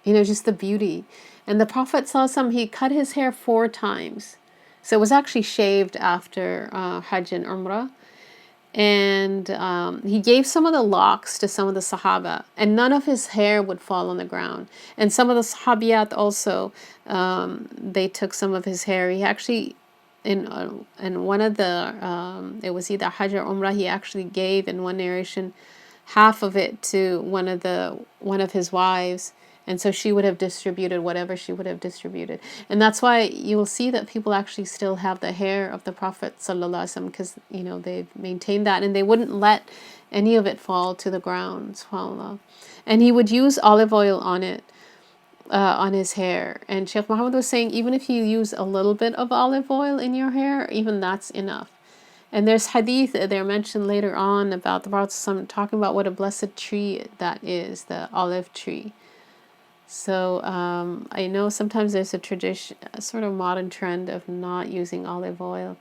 just the beauty. And the Prophet ﷺ, he cut his hair 4 times. So it was actually shaved after Hajj and Umrah. And he gave some of the locks to some of the Sahaba, and none of his hair would fall on the ground. And some of the Sahabiyat also, they took some of his hair. He actually, in one of the, it was either Hajj or Umrah, he actually gave in one narration half of it to one of his wives. And so she would have distributed whatever she would have distributed. And that's why you will see that people actually still have the hair of the Prophet ﷺ, because, they've maintained that, and they wouldn't let any of it fall to the ground, subhanAllah. And he would use olive oil on it, on his hair. And Sheikh Muhammad was saying, even if you use a little bit of olive oil in your hair, even that's enough. And there's hadith, they're mentioned later on about the Prophet ﷺ talking about what a blessed tree that is, the olive tree. So I know sometimes there's a sort of modern trend of not using olive oil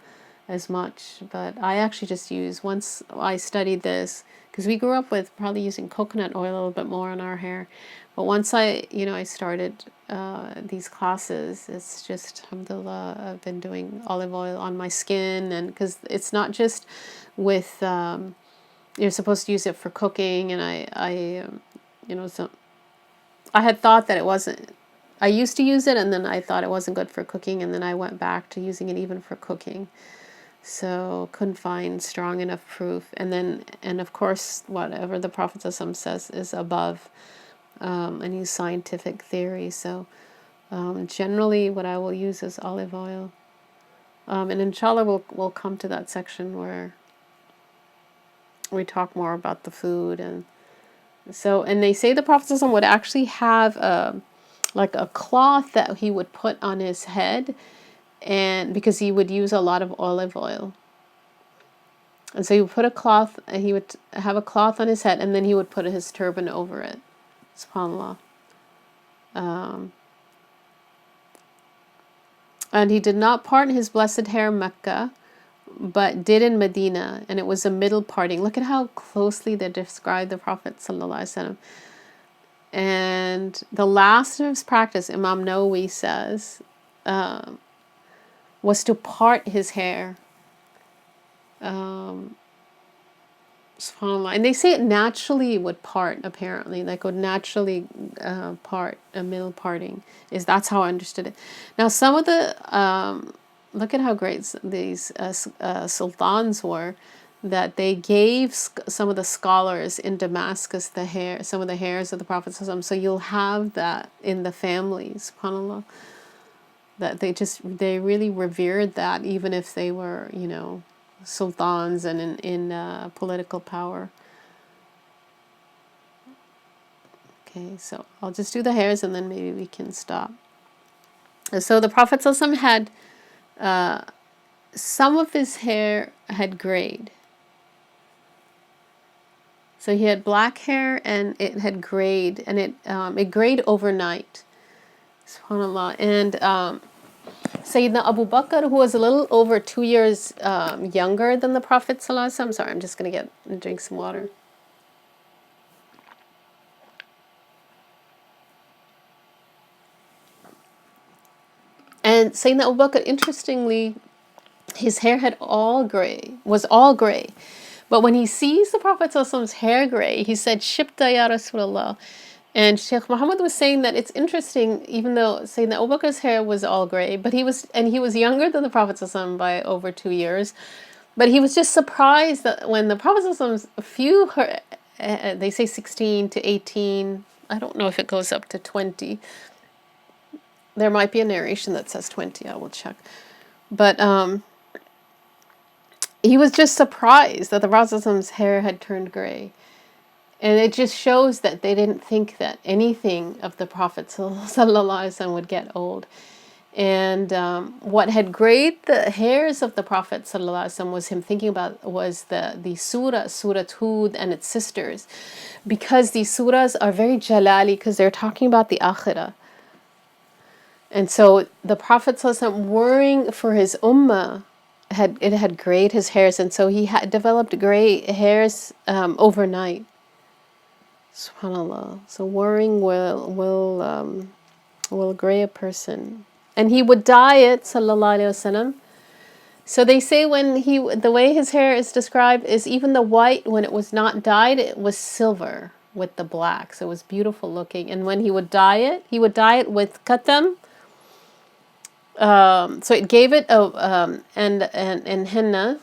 as much, but I actually just use, once I studied this, because we grew up with probably using coconut oil a little bit more on our hair, but once I started these classes, it's just, alhamdulillah, I've been doing olive oil on my skin, and because it's not just with, you're supposed to use it for cooking, and I had thought that it wasn't, I used to use it, and then I thought it wasn't good for cooking, and then I went back to using it even for cooking. So couldn't find strong enough proof. And of course, whatever the Prophet ﷺ says is above any scientific theory. So generally what I will use is olive oil. And inshallah we'll come to that section where we talk more about the food. And they say the Prophet ﷺ would actually have like a cloth that he would put on his head, and because he would use a lot of olive oil. And so he would put a cloth, and he would have a cloth on his head, and then he would put his turban over it. SubhanAllah. And he did not part his blessed hair in Mecca, but did in Medina, and it was a middle parting. Look at how closely they describe the Prophet ﷺ. And the last of his practice, Imam Nawawi says, was to part his hair. SubhanAllah. And they say it naturally would part, apparently, like would naturally part, a middle parting. That's how I understood it. Now, some of the, look at how great these sultans were, that they gave some of the scholars in Damascus some of the hairs of the Prophet ﷺ. So you'll have that in the family, SubhanAllah. That they really revered that, even if they were, sultans and in political power. Okay, so I'll just do the hairs and then maybe we can stop. So the Prophet ﷺ had, some of his hair had grayed. So he had black hair and it had grayed, and it grayed overnight. SubhanAllah. And Sayyidina Abu Bakr, who was a little over 2 years younger than the Prophet ﷺ. I'm sorry, I'm just going to drink some water. And Sayyidina Abu Bakr, interestingly, his hair was all gray. But when he sees the Prophet ﷺ's hair gray, he said, Shibta ya Rasulullah. And Sheikh Muhammad was saying that it's interesting, even though Sayyidina Abu Bakr's hair was all gray, but he was younger than the Prophet ﷺ by over 2 years. But he was just surprised that when the Prophet ﷺ's they say 16 to 18, I don't know if it goes up to 20. There might be a narration that says 20, I will check. But he was just surprised that the Prophet ﷺ's hair had turned gray. And it just shows that they didn't think that anything of the Prophet ﷺ would get old. And what had grayed the hairs of the Prophet ﷺ was the Surah Hud and its sisters. Because these surahs are very jalali, because they're talking about the akhirah. And so the Prophet ﷺ, worrying for his ummah, had grayed his hairs, and so he had developed gray hairs overnight. SubhanAllah. So worrying will gray a person. And he would dye it, sallallahu alayhi wasallam. So they say the way his hair is described is even the white, when it was not dyed, it was silver with the black. So it was beautiful looking. And when he would dye it with katam. So it gave it and henna.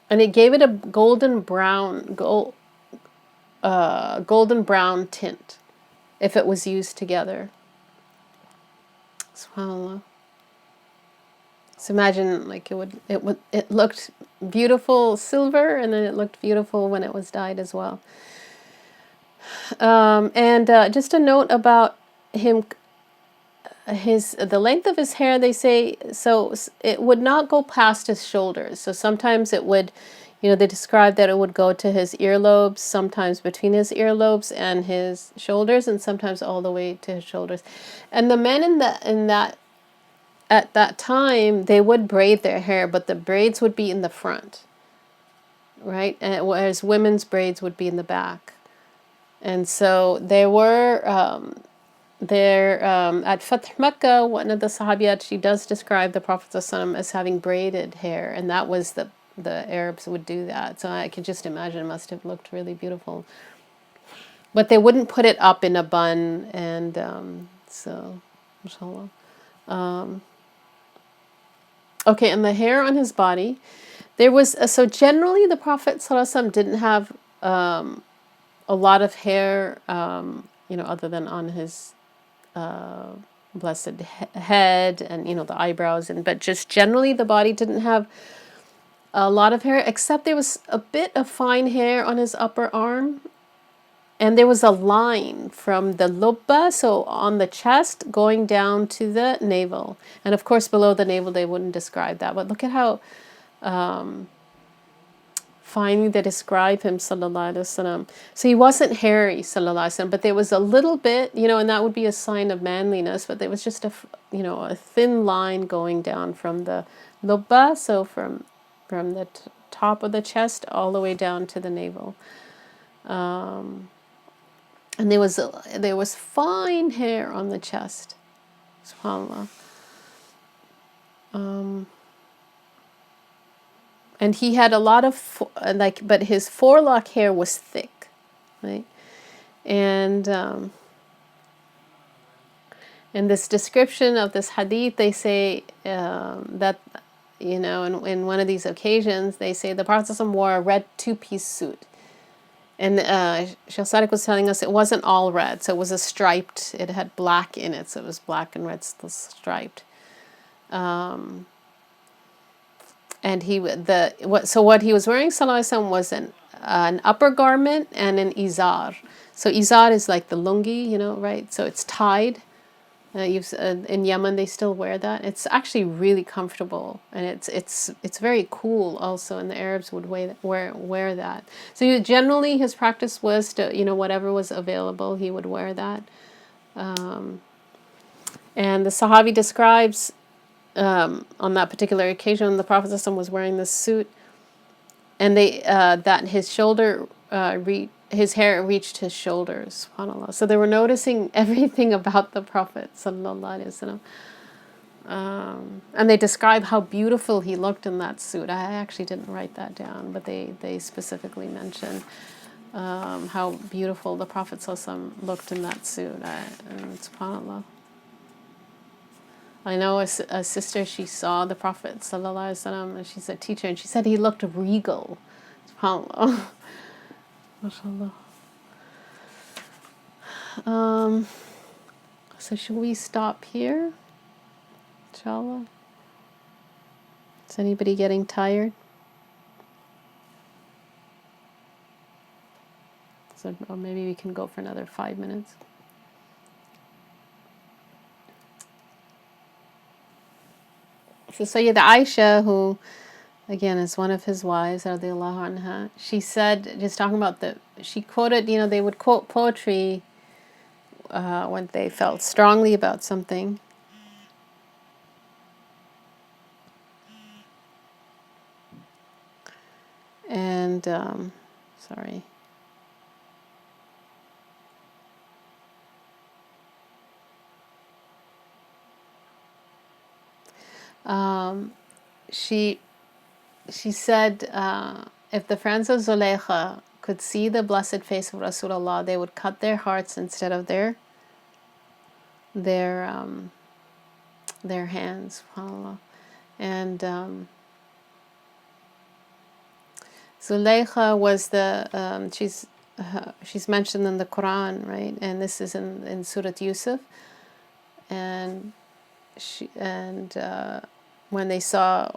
And it gave it a golden brown tint if it was used together. SubhanAllah. So imagine, like, it looked beautiful silver, and then it looked beautiful when it was dyed as well. And just a note about him, the length of his hair, they say, so it would not go past his shoulders. So sometimes it would, they describe that it would go to his earlobes, sometimes between his earlobes and his shoulders, and sometimes all the way to his shoulders. And the men at that time, they would braid their hair, but the braids would be in the front, right? And whereas women's braids would be in the back. And so there were at Fath Makkah, one of the Sahabiyat, she does describe the Prophet ﷺ as having braided hair, and that was the Arabs would do that. So I could just imagine it must have looked really beautiful. But they wouldn't put it up in a bun, and so, mashallah. Okay, and the hair on his body, there was, so generally the Prophet ﷺ didn't have a lot of hair, other than on his blessed head and, the eyebrows, but just generally the body didn't have a lot of hair, except there was a bit of fine hair on his upper arm, and there was a line from the lubba, so on the chest, going down to the navel. And of course below the navel they wouldn't describe that, but look at how finally they describe him, sallallahu alaihi wasallam. So he wasn't hairy, sallallahu alaihi wasallam, but there was a little bit, and that would be a sign of manliness, but there was just a thin line going down from the lubba, so from the top of the chest all the way down to the navel. And there was fine hair on the chest, subhanAllah. And he had a lot of but his forelock hair was thick, right? And in this description of this hadith, they say that, you know, in one of these occasions, they say the Prophet wore a red two-piece suit. And Sheikh Sadiq was telling us it wasn't all red, so it was a striped, it had black in it, so it was black and red striped. And what he was wearing, sallallahu alaihi wasallam, was an upper garment and an izar. So izar is like the lungi, you know, right? So it's tied. In Yemen, they still wear that. It's actually really comfortable, and it's very cool also. And the Arabs would wear that. So generally, his practice was to, you know, whatever was available, he would wear that. And the Sahabi describes on that particular occasion, the Prophet was wearing this suit, and that his shoulder his hair reached his shoulders, subhanAllah. So they were noticing everything about the Prophet, sallallahu alaihi wasallam. And they describe how beautiful he looked in that suit. I actually didn't write that down, but they specifically mentioned how beautiful the Prophet sallallahu alaihi wasallam looked in that suit. And subhanAllah. I know a sister, she saw the Prophet sallallahu alaihi wasallam, and she's a teacher, and she said he looked regal. SubhanAllah. MashaAllah. So should we stop here? Inshallah. Is anybody getting tired? So, or maybe we can go for another 5 minutes. So Sayyida Aisha, who again is one of his wives, radiallahu anha, she said, just talking about she quoted, you know, they would quote poetry when they felt strongly about something. And, sorry. She said, if the friends of Zulaykha could see the blessed face of Rasulullah, they would cut their hearts instead of their hands, subhanAllah. And Zulaykha was she's mentioned in the Quran, right? And this is in Surah Yusuf. And when they saw,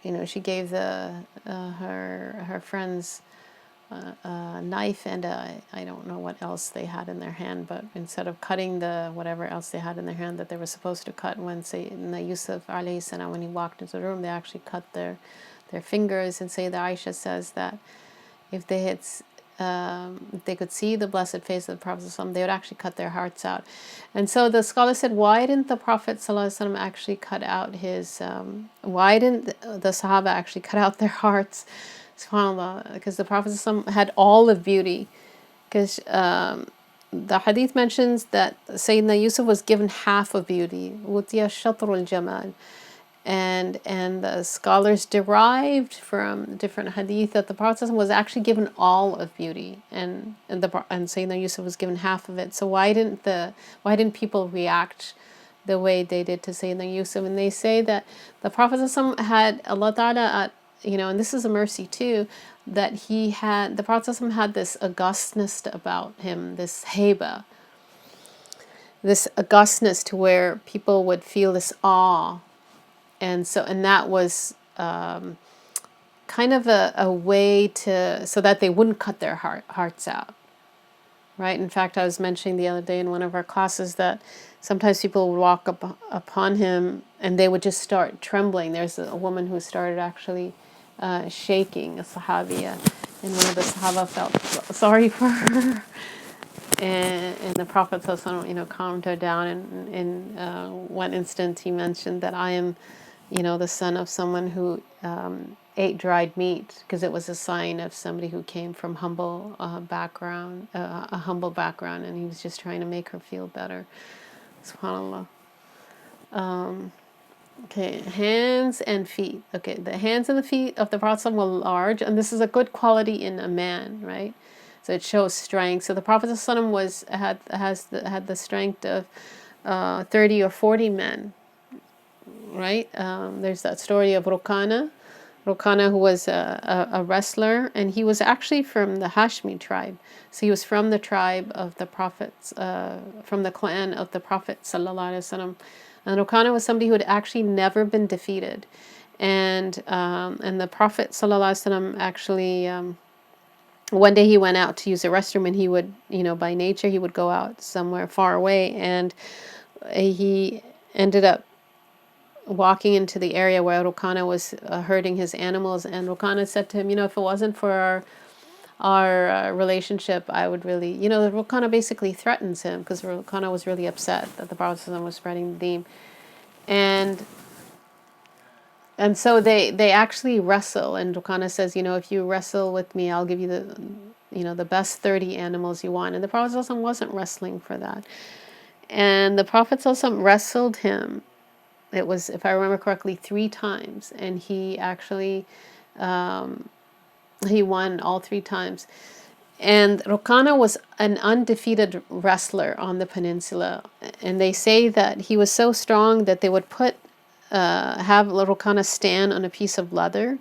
you know, she gave her friends a knife and I don't know what else they had in their hand, but instead of cutting the whatever else they had in their hand that they were supposed to cut, when Sayyidina Yusuf alayhi salam, when he walked into the room, they actually cut their fingers. And Sayyida Aisha says that if they had if they could see the blessed face of the Prophet ﷺ, they would actually cut their hearts out. And so the scholar said, why didn't the Prophet ﷺ actually cut out his, why didn't the Sahaba actually cut out their hearts? SubhanAllah, because the Prophet ﷺ had all of beauty. Because the hadith mentions that Sayyidina Yusuf was given half of beauty. Utiya shatrul jamal. And the scholars derived from different hadith that the Prophet was actually given all of beauty, and Sayyidina Yusuf was given half of it. So why didn't people react the way they did to Sayyidina Yusuf? And they say that the Prophet had Allah Ta'ala, you know, and this is a mercy too, that the Prophet had this augustness about him, this heba, this augustness to where people would feel this awe. And that was kind of a way so that they wouldn't cut their hearts out, right? In fact, I was mentioning the other day in one of our classes that sometimes people would walk upon him and they would just start trembling. There's a woman who started actually shaking, a Sahabiya, and one of the Sahaba felt sorry for her. And the Prophet, you know, calmed her down. And in one instant, he mentioned that I am, you know, the son of someone who ate dried meat, because it was a sign of somebody who came from humble background, a humble background, and he was just trying to make her feel better. SubhanAllah. Okay, hands and feet. Okay, the hands and the feet of the Prophet were large, and this is a good quality in a man, right? So it shows strength. So the Prophet had the strength of 30 or 40 men, right? There's that story of Rokana, who was a wrestler, and he was actually from the Hashmi tribe. So he was from the tribe of the prophets, from the clan of the Prophet sallallahu alaihi wasallam. And Rokana was somebody who had actually never been defeated, and the Prophet sallallahu alaihi wasallam actually. One day he went out to use the restroom, and he would, by nature, he would go out somewhere far away, and he ended up walking into the area where Rukana was herding his animals, and Rukana said to him, if it wasn't for our relationship, I would really, Rukana basically threatens him because Rukana was really upset that the Prophet was spreading the deen, and so they actually wrestle, and Rukana says, if you wrestle with me, I'll give you the best 30 animals you want, and the Prophet wasn't wrestling for that, and the Prophet wrestled him. It was, if I remember correctly, 3 times, and he actually he won all 3 times. And Rokana was an undefeated wrestler on the peninsula, and they say that he was so strong that they would have Rokana stand on a piece of leather,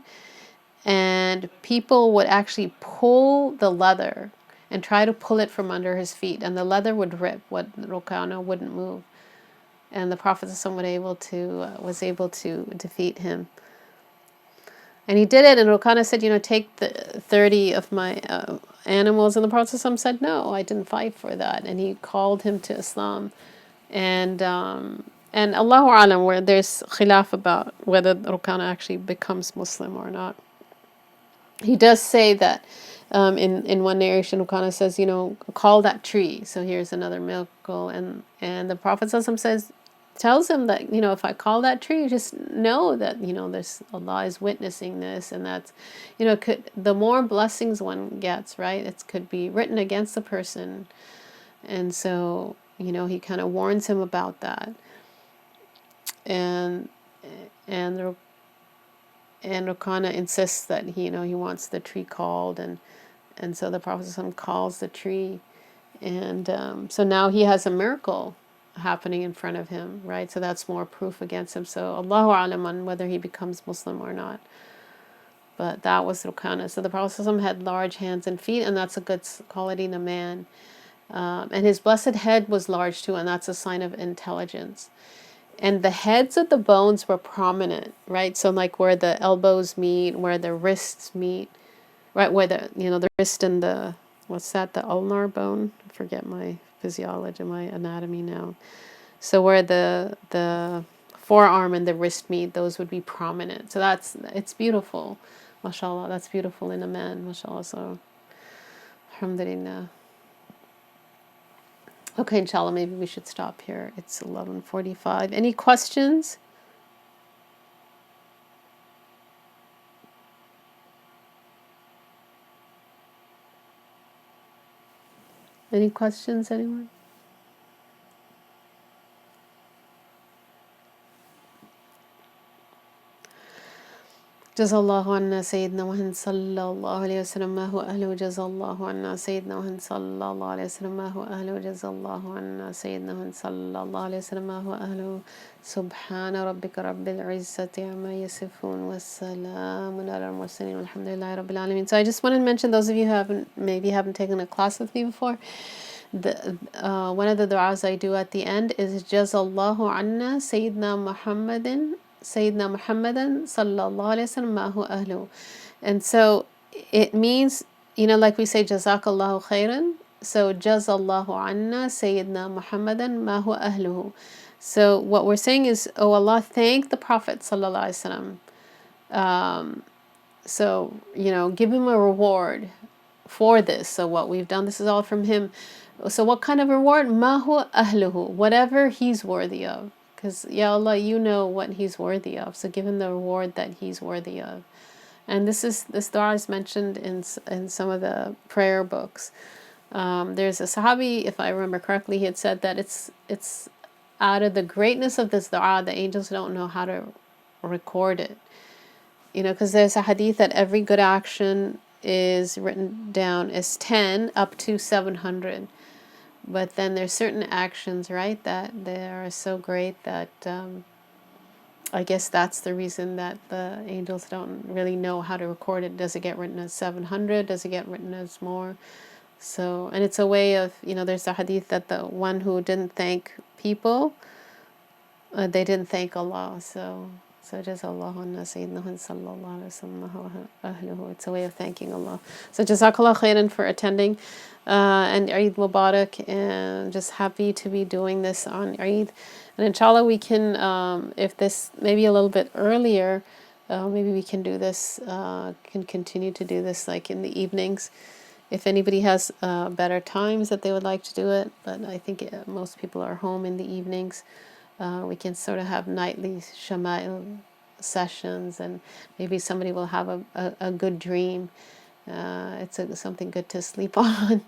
and people would actually pull the leather and try to pull it from under his feet, and the leather would rip. What Rokana wouldn't move. And the Prophet was able to defeat him. And he did it, and Rukana said, take the 30 of my animals. And the Prophet said, no, I didn't fight for that. And he called him to Islam. And Allahu Alam, where there's khilaf about whether Rukana actually becomes Muslim or not. He does say that in one narration, Rukana says, call that tree. So here's another miracle. And the Prophet tells him that, if I call that tree, just know that, there's Allah is witnessing this, and that's, the more blessings one gets, right? It could be written against the person. And so, he kind of warns him about that. And Rukana insists that he wants the tree called, and so the Prophet calls the tree, and so now he has a miracle happening in front of him, right? So that's more proof against him. So Allahu Alam on whether he becomes Muslim or not. But that was Rukana. So the Prophet had large hands and feet, and that's a good quality in a man. And his blessed head was large too, and that's a sign of intelligence. And the heads of the bones were prominent, right? So like where the elbows meet, where the wrists meet, right? Where the wrist and the ulnar bone? I forget my physiology, my anatomy now. So where the forearm and the wrist meet, those would be prominent. So it's beautiful. MashaAllah, that's beautiful in a man. MashaAllah. So, alhamdulillah. Okay, inshallah, maybe we should stop here. It's 11:45. Any questions? Any questions, anyone? جزا الله عنا سيدنا محمد صلى الله عليه وسلم ما هو أهله جزا الله عنا سيدنا محمد صلى الله عليه وسلم ما هو أهله جزا الله عنا سيدنا محمد صلى الله عليه وسلم ما هو أهله سبحان ربك رب العزة عما يصفون والسلام على المرسلين والحمد لله رب العالمين. So I just wanted to mention, those of you who haven't taken a class with me before, one of the du'as I do at the end is جزا الله عنا سيدنا محمد Sayyidina Muhammadan sallallahu alayhi wa sallam ma hu ahlu. And so it means, like we say, Jazakallahu khairan. So Jazallahu anna Sayyidina Muhammadan ma hu ahluhu. So what we're saying is, oh Allah, thank the Prophet sallallahu alayhi wa sallam. So, give him a reward for this. So what we've done, this is all from him. So what kind of reward? Ma hu ahluhu. Whatever he's worthy of. Because, Ya Allah, you know what he's worthy of. So give him the reward that he's worthy of. And this dua is mentioned in some of the prayer books. There's a Sahabi, if I remember correctly, he had said that it's out of the greatness of this dua, the angels don't know how to record it. Because there's a hadith that every good action is written down as 10 up to 700. But then there's certain actions, right, that they are so great that I guess that's the reason that the angels don't really know how to record it. Does it get written as 700? Does it get written as more? So, and it's a way of, there's a hadith that the one who didn't thank people, they didn't thank Allah. So Jazakallahu Sayyidina sallallahu alayhi wa sallam. It's a way of thanking Allah. So Jazakallah khairan for attending, and Eid Mubarak, and just happy to be doing this on Eid. And inshallah we can, if this maybe a little bit earlier, maybe we can do this, can continue to do this like in the evenings. If anybody has better times that they would like to do it, but I think most people are home in the evenings. We can sort of have nightly Shamail sessions, and maybe somebody will have a good dream. It's something good to sleep on,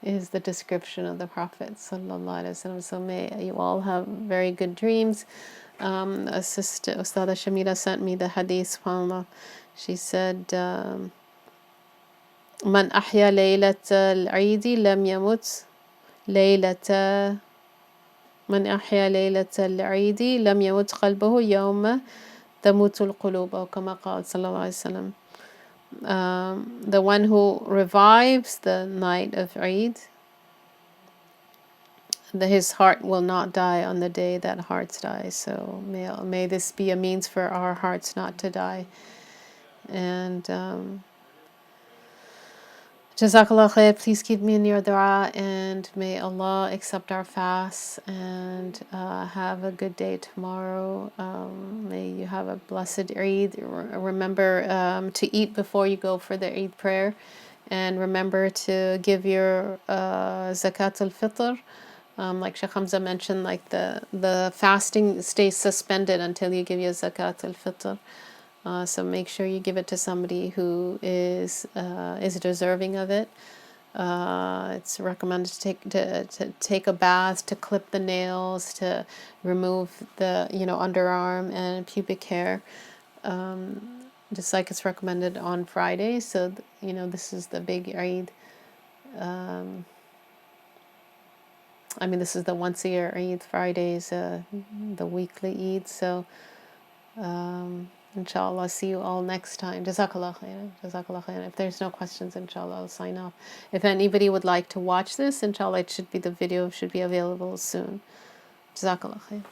is the description of the Prophet sallallahu alaihi wasallam. So may you all have very good dreams. Sister Ustada Shamira sent me the hadith. SubhanAllah. She said, "Man ahya laylat al-Eid lam yamut laylata." من أحيا ليلة العيد لم يمت قلبه يوم تموت القلوب أو كما قال صلى الله عليه وسلم. The one who revives the night of Eid, his heart will not die on the day that hearts die. So may this be a means for our hearts not to die. And Jazakallah khair, please keep me in your dua, and may Allah accept our fasts, and have a good day tomorrow. May you have a blessed Eid. Remember to eat before you go for the Eid prayer, and remember to give your zakat al-fitr. Like Sheikh Hamza mentioned, like the fasting stays suspended until you give your zakat al-fitr. So make sure you give it to somebody who is deserving of it. It's recommended to take a bath, to clip the nails, to remove the underarm and pubic hair, just like it's recommended on Friday. So this is the big Eid. This is the once a year Eid. Fridays, the weekly Eid. So. Inshallah, see you all next time. Jazakallah khairan. Jazakallah khairan. If there's no questions, inshallah, I'll sign off. If anybody would like to watch this, inshallah, the video should be available soon. Jazakallah khairan.